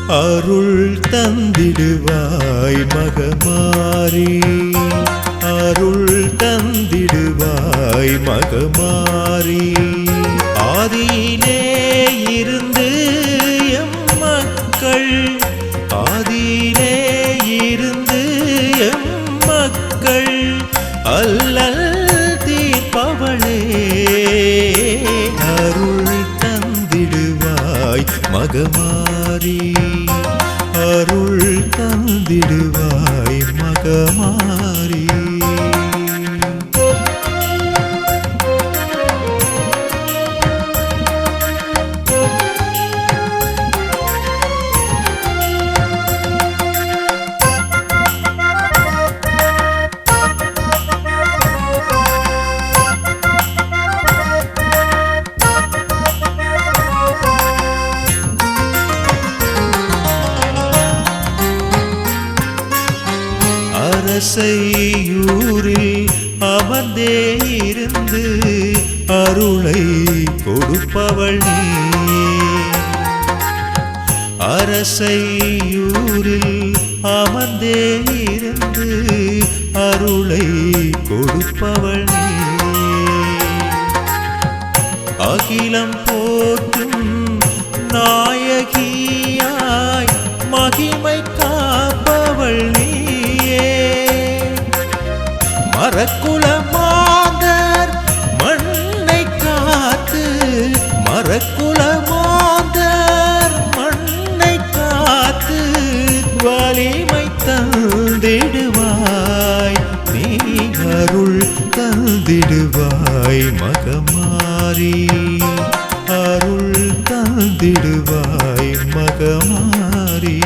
அருள் தந்திடுவாய் மகமாரி, அருள் தந்திடுவாய் மகமாரி. ஆதியிலே இருந்து எம் மக்கள், ஆதியிலே இருந்து எம் மக்கள் அல்லல் தீர்ப்பவளே. அருள் தந்திடுவாய் மகமாரி, அருள் தந்திடுவாய் மகமாரி. அரசையூரில் அமர்ந்தே இருந்து அருளை கொடுப்பவள் நீ. அரசையூரில் அமர்ந்தே இருந்து அருளை கொடுப்பவள் நீ. அகிலம் போற்றும் நாயகியாய் மகிமை காப்பவள் நீ. மரக்குல மாந்தர் மண்ணை காத்து, மரக்குல மாந்தர் மண்ணை காத்து வலிமை தந்திடுவாய் நீ. அருள் தந்திடுவாய் மகமாரி, அருள் தந்திடுவாய் மகமாரி.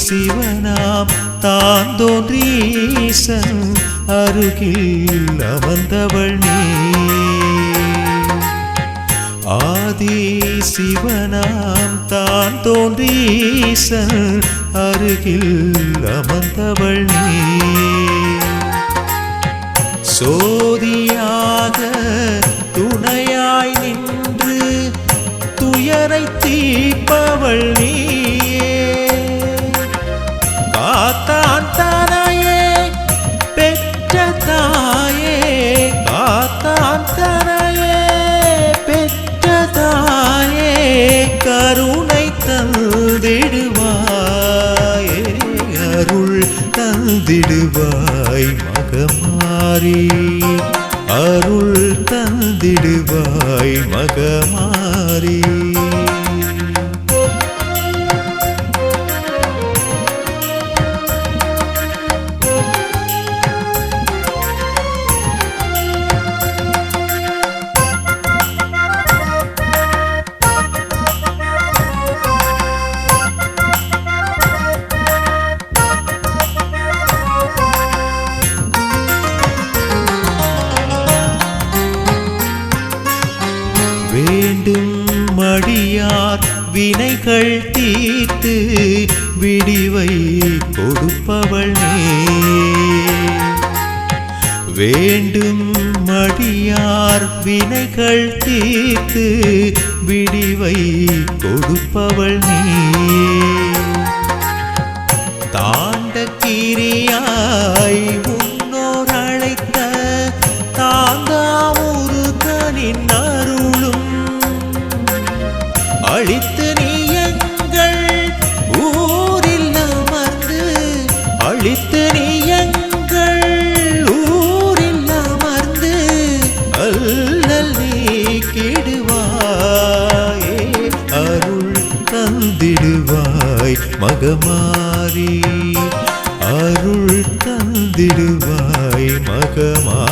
சிவனாம் தான் தோன்றீசன் அருகில் அமர்ந்தவள் நீ. ஆதி சிவனாம் தான் தோன்றீசன் அருகில் அமர்ந்தவள் நீ. சோதியாக துணையாய் நின்று துயரை தீர்ப்பவள் நீ. காத்தான் தானாயே பெற்ற தாயே, காத்தான் தானாயே பெற்ற தாயே, கருணை தந்திடுவாயே. அருள் தந்திடுவாய் மகமாரி, அருள் தந்திடுவாய் மகமாரி. வேண்டும் மடியார் வினைகள் தீர்த்து விடிவை கொடுப்பவள் நீ. வேண்டும் மடியார் வினைகள் தீர்த்து விடிவை கொடுப்பவள் நீ. தாண்டகிரியாய் முன்னோர் அழைத்த தாங்காமுருகனின் அருளும் அழித்து நீ எங்கள் ஊரில் அமர்ந்து, அழித்து நீ எங்கள் ஊரில் அமர்ந்து அல்லல் நீக்கிடுவாயே. அருள் தந்திடுவாய் மகமாரி, அருள் தந்திடுவாய் மகமாரி.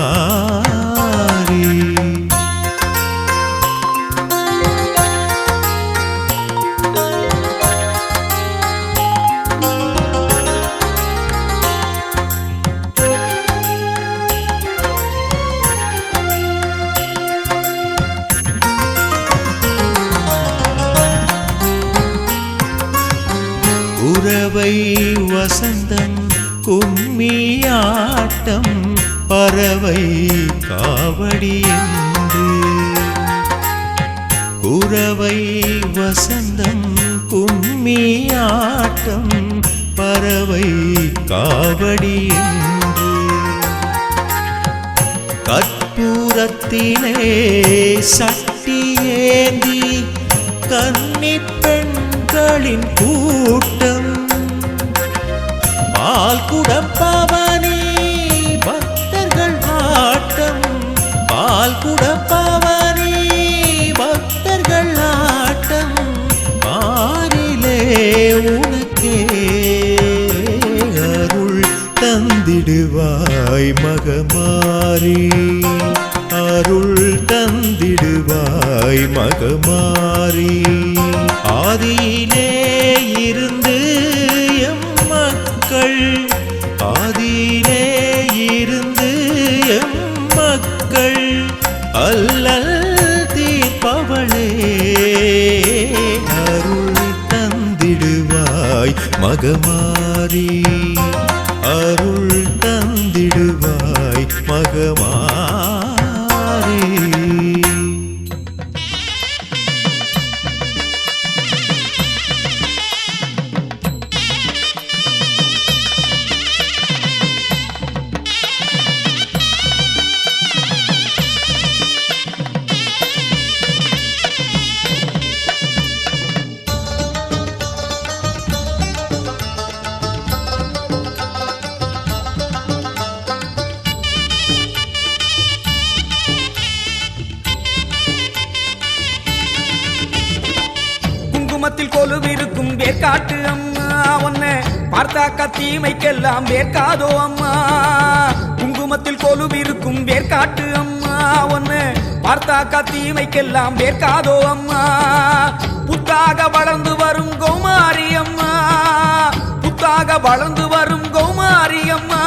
குரவை வசந்தம் கும்மியாட்டம் பறவை காவடி என்று குரவை வசந்தம் கும்மியாட்டம் பறவை காவடி என்று கற்பூரத்திலே சட்டி ஏந்தி கன்னிப் பெண்களின் கூட்டம் பால் குடப்பவனே பக்தர்கள் ஆட்டம் பால் குடப்பவனே பக்தர்கள் ஆட்டம் பாரிலே உனக்கே அருள் தந்திடுவாய் மகமாரி அருள் தந்திடுவாய் மகமாரி ஆதியிலே இருந்து எம் மக்கள் ஆதியிலே இருந்து எம் மக்கள் அல்லல் தீர்ப்பவளே அருள் தந்திடுவாய் மகமாரி அருள் தந்திடுவாய் மகமாரி குங்குமத்தில் கொலுவிருக்கும் வேர்க்காட்டு அம்மா உன்னை பார்த்தாக்கா தீமைக்கெல்லாம் வேர்க்காதோ அம்மா குங்குமத்தில் கொலுவிருக்கும் வேர்க்காட்டு அம்மா உன்னை பார்த்தாக்கா தீமைக்கெல்லாம் வேர்க்காதோ அம்மா புத்தாக வளர்ந்து வரும் கௌமாரி அம்மா புத்தாக வளர்ந்து வரும் கௌமாரி அம்மா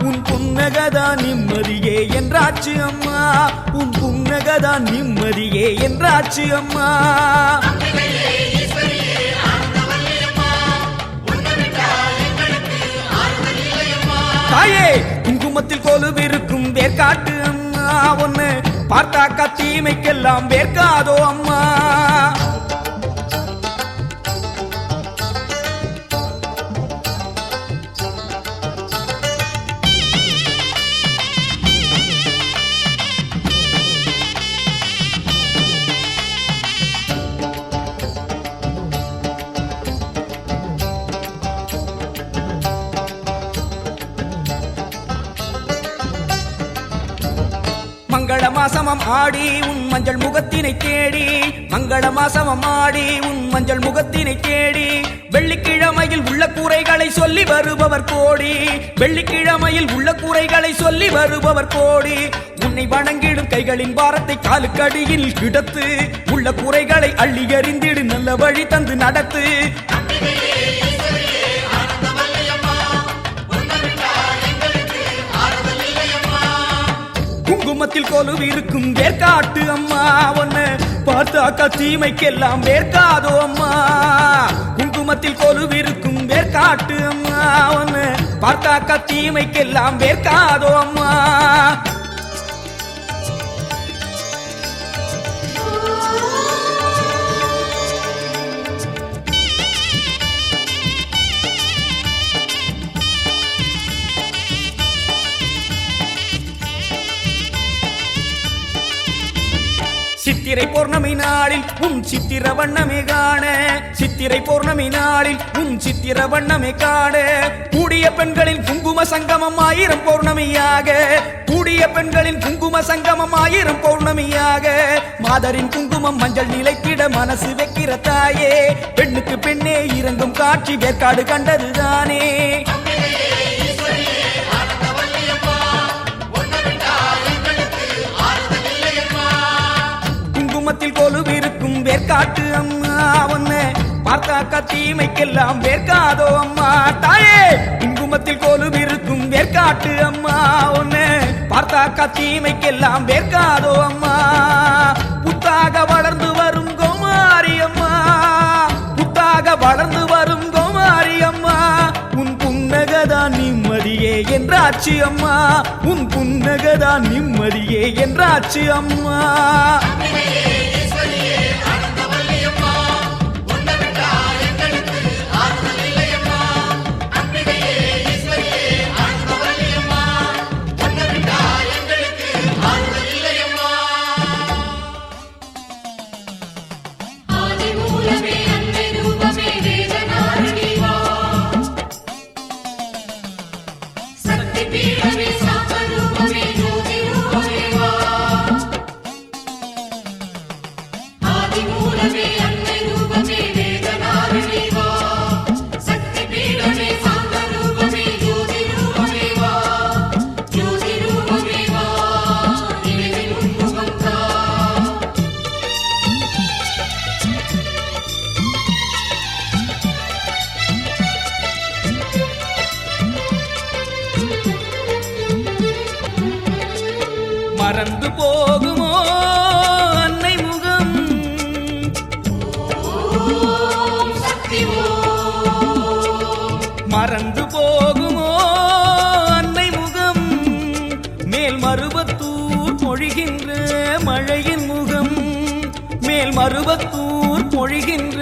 உன் புன்னகதான் நிம்மதியே என்றாச்சு அம்மா உன் புன்னகதான் நிம்மதியே என்றாச்சு அம்மா தாயே குங்குமத்தில் கொலுவிருக்கும் வேர்க்காட்டு அம்மா ஒன்னு பார்த்தாக்கா தீமைக்கெல்லாம் வேர்க்காதோ அம்மா மங்கள மாசமம் ஆடி உன் மஞ்சள் முகத்தினை தேடி மங்கள மாசமம் ஆடி உன் மஞ்சள் முகத்தினை தேடி வெள்ளிக்கிழமையில் உள்ள கூரைகளை சொல்லி வருபவர் கோடி வெள்ளிக்கிழமையில் உள்ள கூரைகளை சொல்லி வருபவர் கோடி உன்னை வணங்கிடும் கைகளின் பாரத்தை காலுக்கடியில் கிடத்து உள்ள கூரைகளை அள்ளி எறிந்திடு நல்ல வழி தந்து நடத்து குங்குமத்தில் கொலுவிருக்கும் வேர்க்காட்டு அம்மா ஒன்னு பார்த்தாக்கா தீமைக்கெல்லாம் வேர்க்காதோ அம்மா குங்குமத்தில் கொலுவிருக்கும் வேர்க்காட்டு அம்மா ஒன்னு பார்த்தாக்கா தீமைக்கெல்லாம் வேர்க்காதோ அம்மா சித்திரை பௌர்ணமி நாளில் உன் சித்திர வண்ணமே காண சித்திரை பௌர்ணமி நாளில் உன் சித்திர வண்ணமே காண கூடிய பெண்களின் குங்கும சங்கமம் 1000 பௌர்ணமியாக கூடிய பெண்களின் குங்கும சங்கமம் 1000 பௌர்ணமியாக மாதரின் குங்குமம் மஞ்சள் நிலைத்திட மனசு வைக்கிற தாயே பெண்ணுக்கு பெண்ணே இறங்கும் காட்சி வேர்க்காடு கண்டதுதானே குங்குமத்தில் கொலுவிருக்கும் வேர்க்காட்டு அம்மா ஒன்னு பார்த்தாக்கா தீமைக்கெல்லாம் வேர்க்காதோ அம்மா தாயே குங்குமத்தில் கொலுவிருக்கும் வேர்க்காட்டு அம்மா ஒன்னு பார்த்தாக்கா தீமைக்கெல்லாம் வேர்க்காதோ அம்மா புத்தாக வளர்ந்து வரும் கௌமாரி அம்மா புத்தாக வளர்ந்து வரும் கௌமாரி அம்மா என்றாச்சு அம்மா, உன் புன்னகதான் நிம்மதியே என்றாச்சு அம்மா. மறந்து போகுமோ அன்னை முகம், மறந்து போகுமோ அன்னை முகம், மேல் மருவத்தூர் பொழிகின்ற மழையின் முகம், மேல் மருவத்தூர் பொழிகின்ற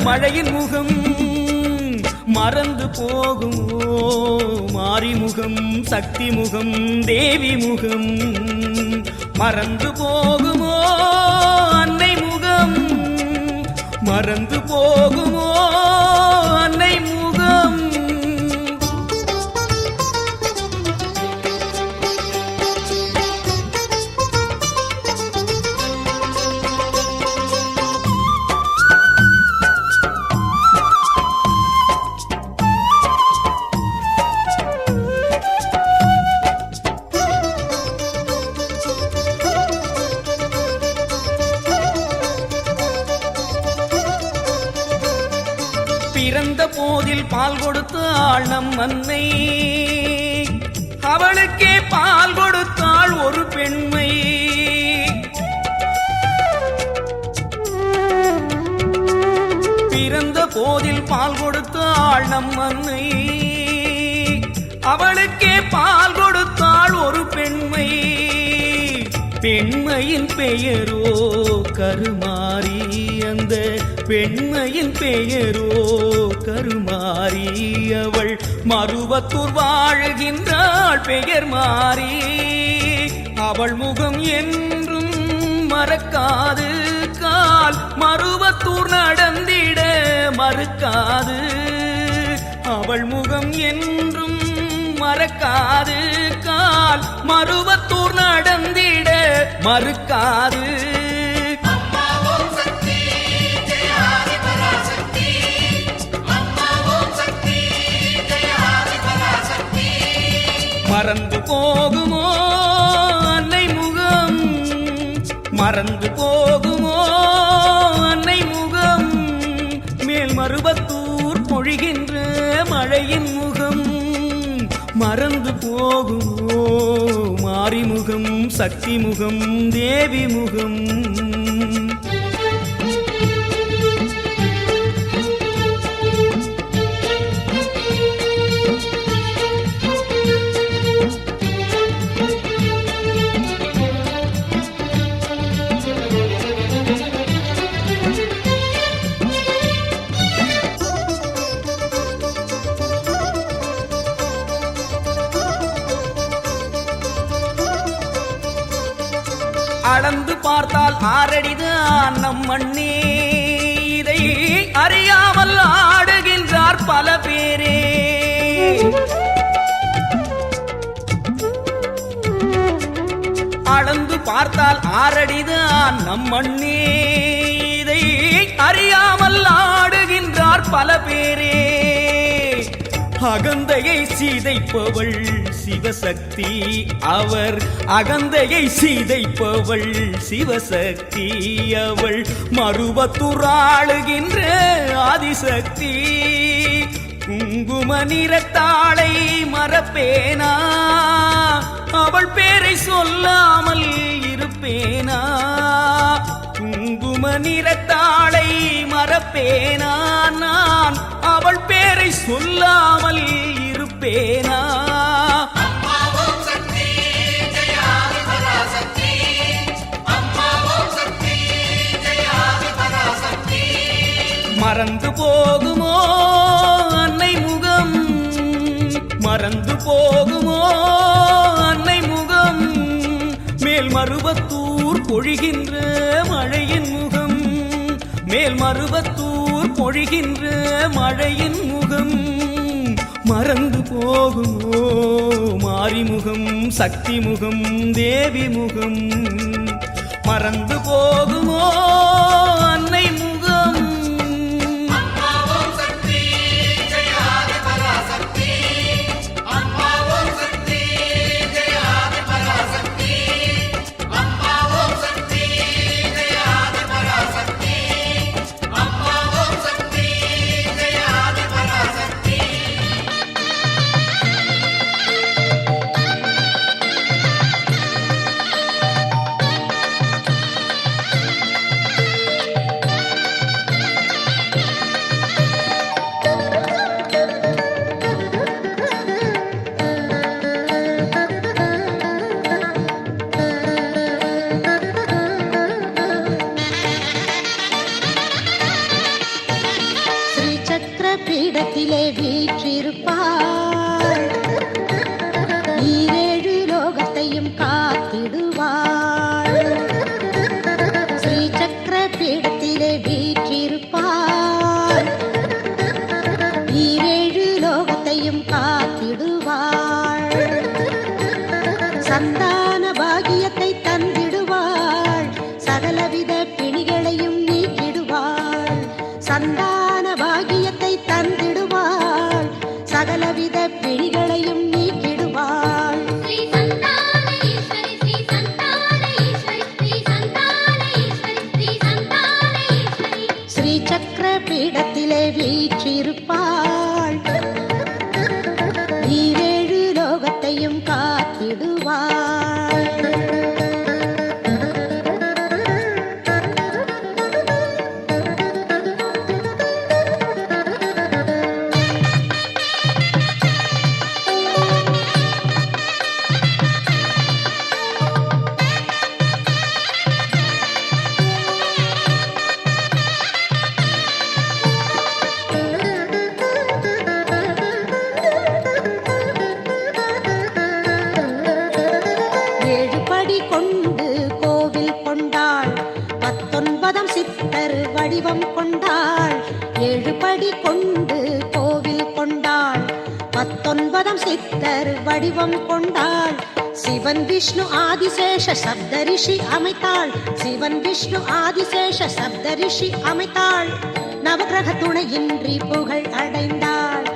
மழையின் முகம். மறந்து போகுமோ மாரிமுகம், சக்தி முகம், தேவி முகம், மறந்து போகுமோ அன்னை முகம், மறந்து போகுமோ அன்னை முகம். பிறந்த போதில் பால் கொடுத்தாள் நம் அன்னை, அவளுக்கே பால் கொடுத்தாள் ஒரு பெண்மை. பிறந்த போதில் பால் கொடுத்தாள் நம் அன்னை, அவளுக்கே பால் கொடுத்தாள் ஒரு பெண்மை. பெண்மையின் பெயரோ கருமாரி, அந்த பெண்மையின் பெயரோ கருமாரி. அவள் மருவத்தூர் வாழுகின்றாள் பெயர் மாறி. அவள் முகம் என்றும் மறக்காது, கால் மருவத்தூர் நடந்திட மறுக்காது. அவள் முகம் என்றும் மறக்காது, கால் மருவத்தூர் நடந்திட மறுக்காது. மறந்து போகுமோ அன்னை முகம், மறந்து போகுமோ அன்னை முகம், மேல் மருவத்தூர் பொழிகின்ற மழையின் முகம். மறந்து போகுமோ மாரிமுகம், சக்தி முகம், தேவி முகம். அளந்து பார்த்தால் ஆறடிதான் நம் மண்ணே, இதை அறியாமல் ஆடுகின்றார் பல பேரே. அளந்து பார்த்தால் ஆறடிதான் நம் மண்ணே, இதை அறியாமல் ஆடுகின்றார் பல பேரே. அகந்தையை சீதைப்பவள் சிவசக்தி, அவர் அகந்தையை சீதைப்பவள் சிவசக்தி. அவள் மருவத்தூர் ஆளுகின்ற ஆதிசக்தி. குங்கும நிறத்தாளை மறப்பேனா, அவள் பேரை சொல்லாமல் இருப்பேனா. குங்கும நிறத்தாளை மறப்பேனா, நான் அவள் பேரை சொல்லாமல் இருப்பேனா. மறந்து போகுமோ அன்னை முகம், மறந்து போகுமோ அன்னை முகம், மேல் மருவத்தூர் பொழிகின்ற மழையின் முகம், மேல் மருவத்தூர் பொழிகின்ற மழையின் முகம். மறந்து போகுமோ மாரிமுகம், சக்தி முகம், தேவி முகம், மறந்து போகுமோ அன்னை முகம். பீடத்திலே வீற்றிருப்பாள், ஈரேழு லோகத்தையும் காத்திடுவாள். ஸ்ரீ சக்கர பீடத்திலே வீற்றிருப்பாள், ஈரேழு லோகத்தையும் காத்திடுவாள். சந்தான பாகியத்தை தந்திடுவாள், சகலவித பிணிகளையும் நீக்கிடுவாள். சந்தான பாகியத்தை தந்திடுவாள், சகலவித பிணிகளையும் நீக்கிடுவாள். ஸ்ரீ சக்கர பீடத்திலே வீற்றிருப்பாள், ஈரேழு லோகத்தையும் காத்திடுவாள். வடிவம் கொண்டாள், 7 படி கொண்டு கோவில் கொண்டாள். 19 சித்தர் வடிவம் கொண்டாள். சிவன் விஷ்ணு ஆதிசேஷ சப்தரிஷி அமைத்தாள், சிவன் விஷ்ணு ஆதிசேஷ சப்தரிஷி அமைத்தாள். நவகிரக துணையின்றி புகழ் அடைந்தாள்,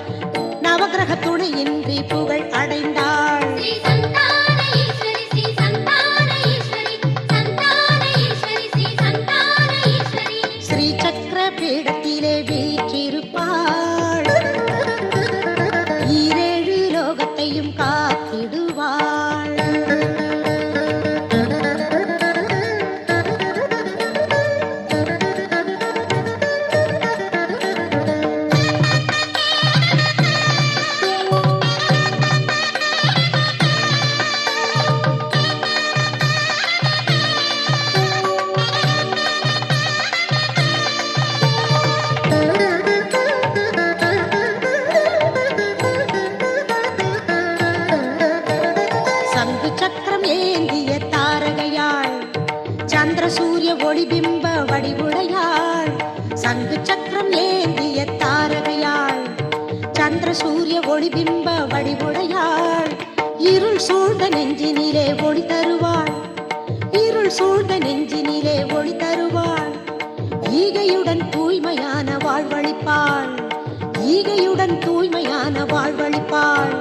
நவகிரக துணையின்றி புகழ் அடைந்தாள். ஸ்ரீ சக்கர பீடத்திலே வீற்றிருப்பாள், ஈரேழு லோகத்தையும் காத்திடுவாள். சக்கரம் ஏந்திய தாரகையாள், சந்திர சூரிய ஒளிபிம்ப வடிவுடையாள். சங்கு சக்கரம் ஏந்திய தாரகையாள், சந்திர சூரிய ஒளிபிம்ப வடிவுடையாள். இருள் சூழ்ந்த நெஞ்சினிலே ஒளி தருவாள், இருள் சூழ்ந்த நெஞ்சினிலே ஒளி தருவாள். ஈகையுடன் தூய்மையான வாழ்வழிப்பாள், ஈகையுடன் தூய்மையான வாழ்வழிப்பாள்.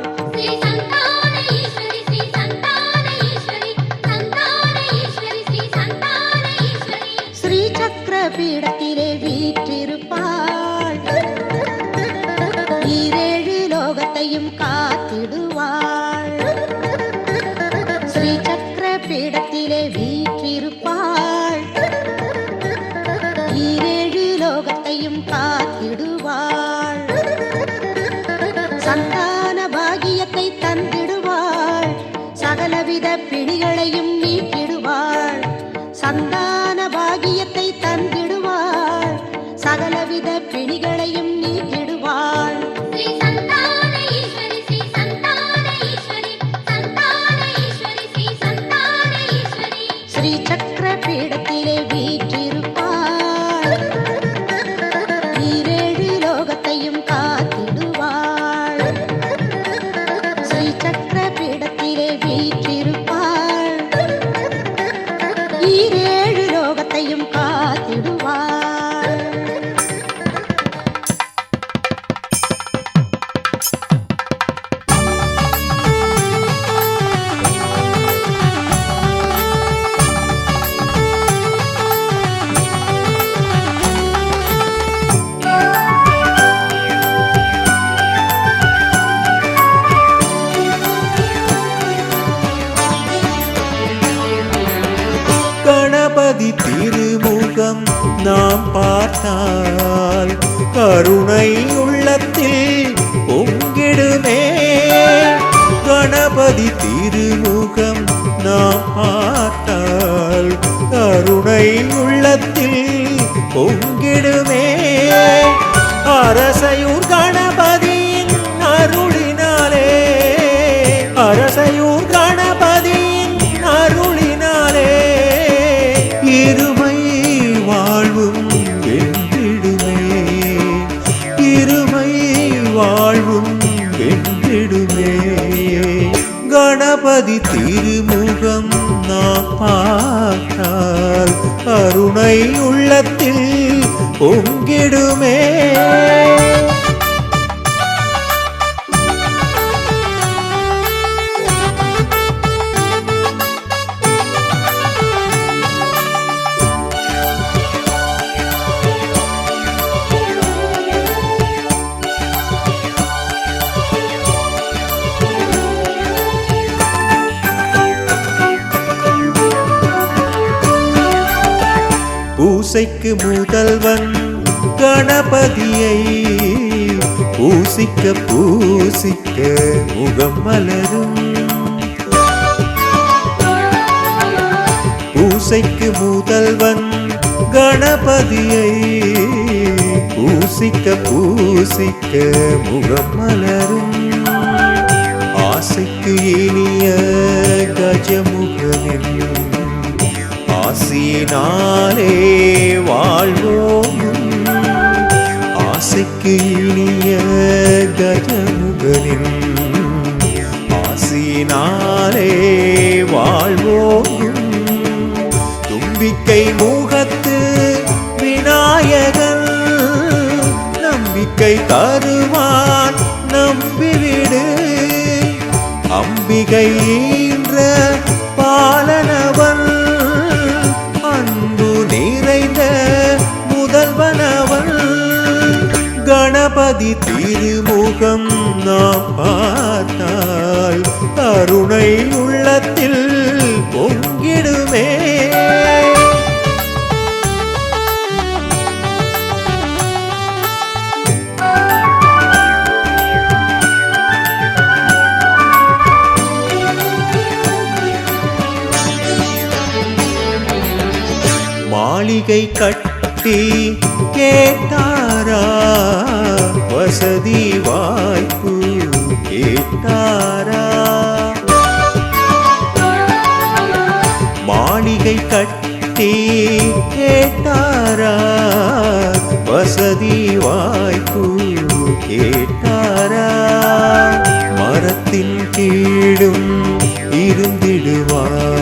ஸ்ரீ சக்கர பீடத்திலே வீற்றிருப்பாள், ஈரேழு லோகத்தையும் காத்திடுவாள். ஸ்ரீ சக்கர பீடத்திலே வீற்றிருப்பாள், ஈரேழு லோகத்தையும் காத்திடுவாள். சந்தான பாகியத்தை தந்திடுவாள், சகலவித பிணிகளையும் நீக்கிடுவாள். சந்தான பாகியத்தை தந்திடுவாள், சகல சகலவித பிணிகளையும் நீக்கிடுவாள். ஸ்ரீ சந்தான ஈஸ்வரி ஸ்ரீ சந்தான ஈஸ்வரி சந்தான ஈஸ்வரி ஸ்ரீ சந்தான ஈஸ்வரி ஸ்ரீ சக்கர பீடத்திலே வீற்றிருப்பாள். ஈரேழு லோகத்தையும் காத்திடுவாள். ஸ்ரீ சக்கர பீடத்திலே வீற்றிருப்பாள். ஈரேழு லோகத்தையும் காத்திடுவாள். கணபதி திருமுகம் நாம் பார்த்தால் கருணை உள்ளத்தில் பொங்கிடுமே. கணபதி திருமுகம் நாம் பார்த்தால் கருணை உள்ளத்தில் பொங்கிடுமே. அரசையூர் கணபதியின் அருளினாலே அரசையூர் கணபதியின் அருளினாலே இருமை வாழ்வும் வென்றிடுமே. இருமை வாழ்வும் வென்றிடுமே. கணபதி திருமுகம் நாம் பார்த்தால் கருணை உள்ளத்தில் பொங்கிடுமே. பூசைக்கு முதல்வன் கணபதியை பூசிக்க பூசிக்க முகம் மலரும். பூசைக்கு முதல்வன் கணபதியை பூசிக்க பூசிக்க முகம் மலரும். ஆசைக்கு இனிய கஜமுகனின் ஆசினாலே வாழ்வோம். ஆசைக்கு இனிய கஜமுகனின் ஆசினாலே வாழ்வோம். தும்பிக்கை முகத்து விநாயகன் நம்பிக்கை தருவான் நம்பிவிடு. அம்பிகை ஈன்ற பாலனவன் அன்பு நிறைந்த முதல்வனவன். கணபதி திருமுகம் நாம் பார்த்தால் கருணை உள்ளத்தில் பொங்கிடுமே. மாளிகை கட்டி கேட்டாரா வசதி வாய்ப்பு கேட்டாரா. மாளிகை கட்டி கேட்டாரா வசதி வாய்ப்பு கேட்டாரா. மரத்தின் கீழும் இருந்திடுவார்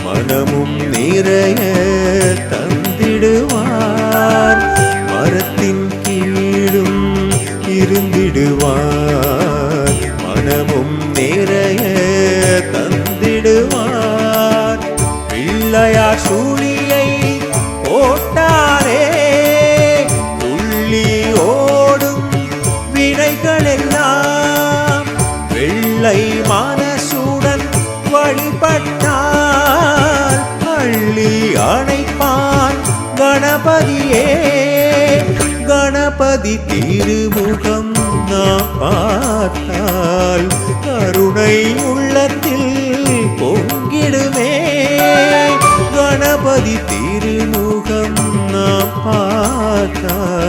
மனமும் நிறைய தந்திடுவார். மரத்தின் கீழும் இருந்திடுவார் மனமும் நிறைய தந்திடுவார். பிள்ளையார் சூழியை ஓட்டாரே துள்ளி ஓடும் வினைகளெல்லாம் வெள்ளை மனசுடன் வழிபட்டால் பள்ளி அணைப்பான் கணபதியே. கணபதி திருமுகம் நாம் பார்த்தால் கருணை உள்ளத்தில் பொங்கிடுமே. கணபதி திருமுகம் நாம் பார்த்தால்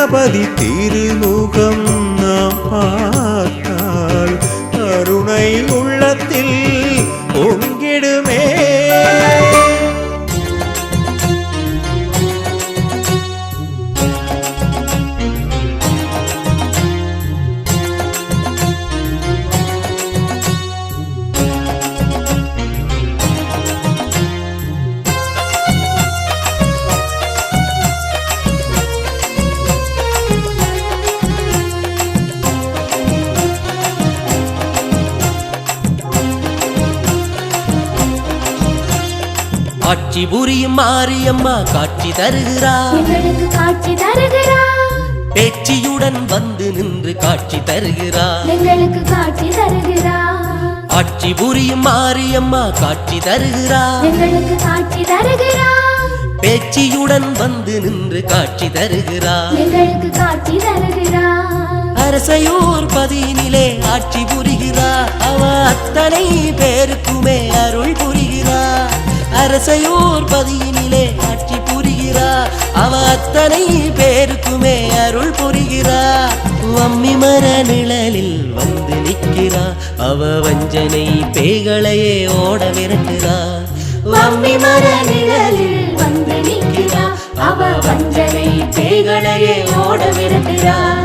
கணபதி திருமுகம் நாம் பார்த்தால் கருணை உள்ளத்தில் பொங்கிடுமே. ஆட்சி புரியும் மாரியம்மா காட்சி தருகிறார், எங்களுக்கு காட்சி தருகிறார். பேச்சியுடன் வந்து நின்று காட்சி தருகிறார், எங்களுக்கு காட்சி தருகிறார். ஆட்சி புரியும் மாரியம்மா காட்சி தருகிறார், எங்களுக்கு காட்சி தருகிறார். பேச்சியுடன் வந்து நின்று காட்சி தருகிறார், எங்களுக்கு காட்சி தருகிறார். அரசையூர் பதியினிலே ஆட்சி புரிகிறார், அவ அத்தனை பேருக்குமே அருள் புரிகிறார். அரசையூர் பதியினிலே ஆட்சி புரிகிறார், அவ அத்தனை பேருக்குமே அருள் புரிகிறார். வம்மி மர நிழலில் வந்து நிற்கிறார், அவ வஞ்சனை பேய்களையே ஓட விரட்டுகிறார். வம்மி மர நிழலில் வந்து நிற்கிறார், அவ வஞ்சனை பேய்களையே ஓட விரட்டுகிறார்.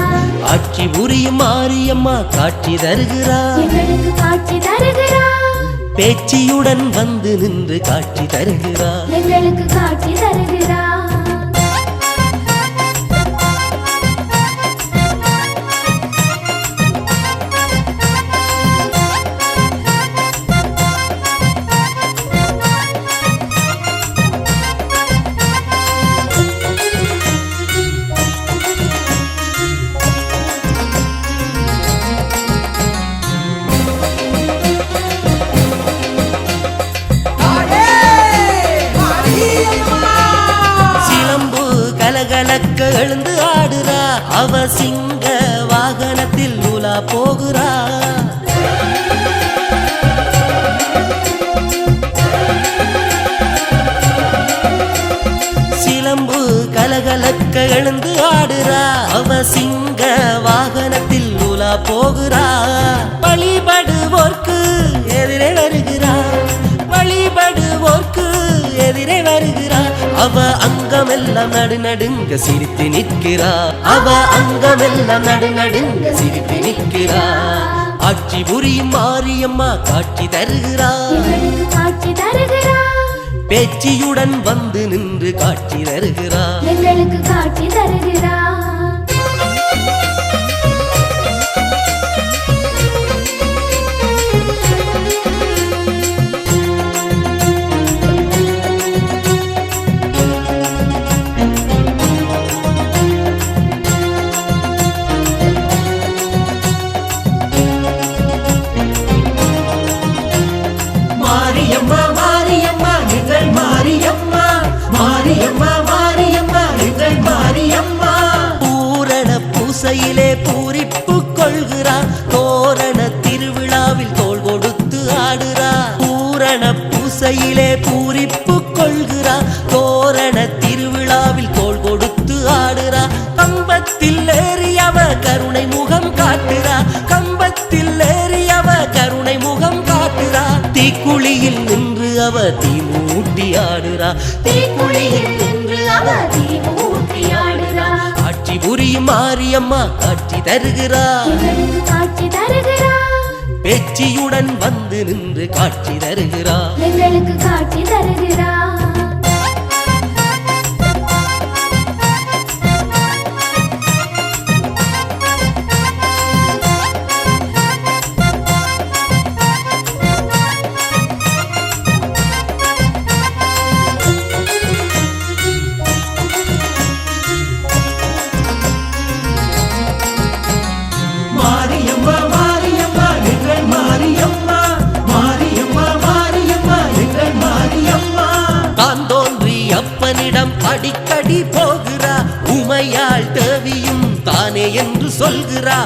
ஆட்சி புரியும் மாரியம்மா காட்சி தருகிறார், எங்களுக்கு காட்சி தருகிறார். பேச்சியுடன் வந்து நின்று காட்சி தருகிறார், எங்களுக்கு காட்சி தருகிறார். சிலம்பு கலகலக்க எழுந்து ஆடுறா, அவ சிங்க வாகனத்தில் உலா போகிறா. சிலம்பு கலகலக்க எழுந்து ஆடுறா, அவ சிங்க வாகனத்தில் உலா போகிறா. வழிபடுவோர்க்கு எதிரே வருகிறார், வழிபடுவோர்க்கு எதிரே வருகிறார். அவ அங்கமெல்லாம் நடுநடுங்க சிரித்து நிற்கிறார், அவ அங்கமெல்லாம் நடுநடுங்க சிரித்து நிற்கிறார். ஆட்சி புரியும் மாரியம்மா காட்சி தருகிறார், எங்களுக்கு காட்சி தருகிறார். பேச்சியுடன் வந்து நின்று காட்சி தருகிறார், எங்களுக்கு காட்சி தருகிறார். மாரியம்மா மாரியம்மா எங்கள் மாரியம்மா, மாரியம்மா மாரியம்மா எங்கள் மாரியம்மா. பூரண பூசையிலே பூரிப்பு கொள்கிறார், தோரண திருவிழாவில் தோள் கொடுத்து ஆடுறார். பூரண பூசையிலே பூரிப்பு கொள்கிறார், தோரண திருவிழாவில் தோள் கொடுத்து ஆடுறார். கம்பத்தில் ஏறியவ கருணை முகம் காட்டுறார், கம்பத்தில் ஏறியவ கருணை முகம் காட்டுறார். தீக்குழியில் நின்று அவ தீ மூட்டி ஆடுறார், தீக்குழியில் நின்று அவ தீ மூட்டி ஆடுறார். ஆட்சி புரியும் மாரியம்மா காட்சி தருகிறார், எங்களுக்கு காட்சி தருகிறார். பேச்சியுடன் வந்து நின்று காட்சி தருகிறார், எங்களுக்கு காட்சி தருகிறார். மாரியம்மா மாரியம்மா எங்கள் மாரியம்மா, மாரியம்மா மாரியம்மா எங்கள் மாரியம்மா. தான் தோன்றி அப்பனிடம் அடிக்கடி போகிறா, உமையாள் தேவியும் தானே என்று சொல்கிறா.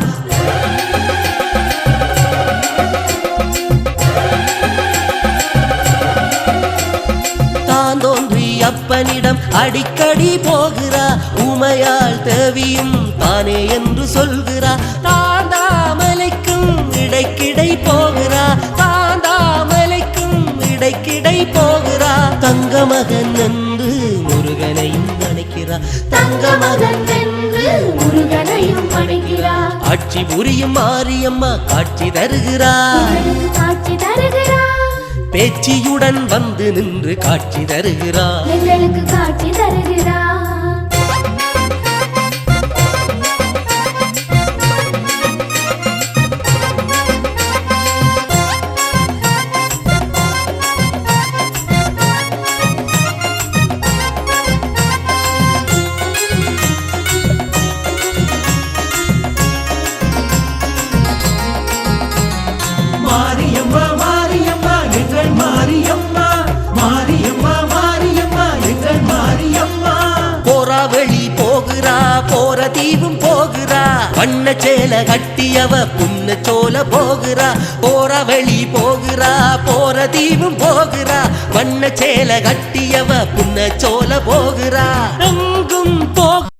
தான் தோன்றி அப்ப அவனிடம் அடிக்கடி போகிறா உமையாள் தேவியும் தானே என்று சொல்கிறா தாந்தாமலைக்கும் இடைக்கிடை போகிறா தாந்தாமலைக்கும் இடைக்கிடை போகிறா தங்க மகன் என்று முருகனையும் நினைக்கிறா தங்க மகன் என்று முருகனையும் அணைக்கிறார் ஆட்சி புரியும் மாரியம்மா காட்சி தருகிறார் காட்சி தருகிறார் பேச்சியுடன் வந்து நின்று காட்சி தருகிறார் எங்களுக்கு காட்சி தருகிறார் மாரியம்மா மாரியம்மா எங்கள் மாரியம்மா மாரியம்மா மாரியம்மா எங்கள் மாரியம்மா போரா வெளி போகிறா போற தீவும் போகிறா வண்ண சேல கட்டியவ புன்ன சோல போகிறா போரா வெளி போகிறா போற தீவும் போகிறா வண்ண சேல கட்டியவ புன்ன சோல போகிறா எங்கும் போக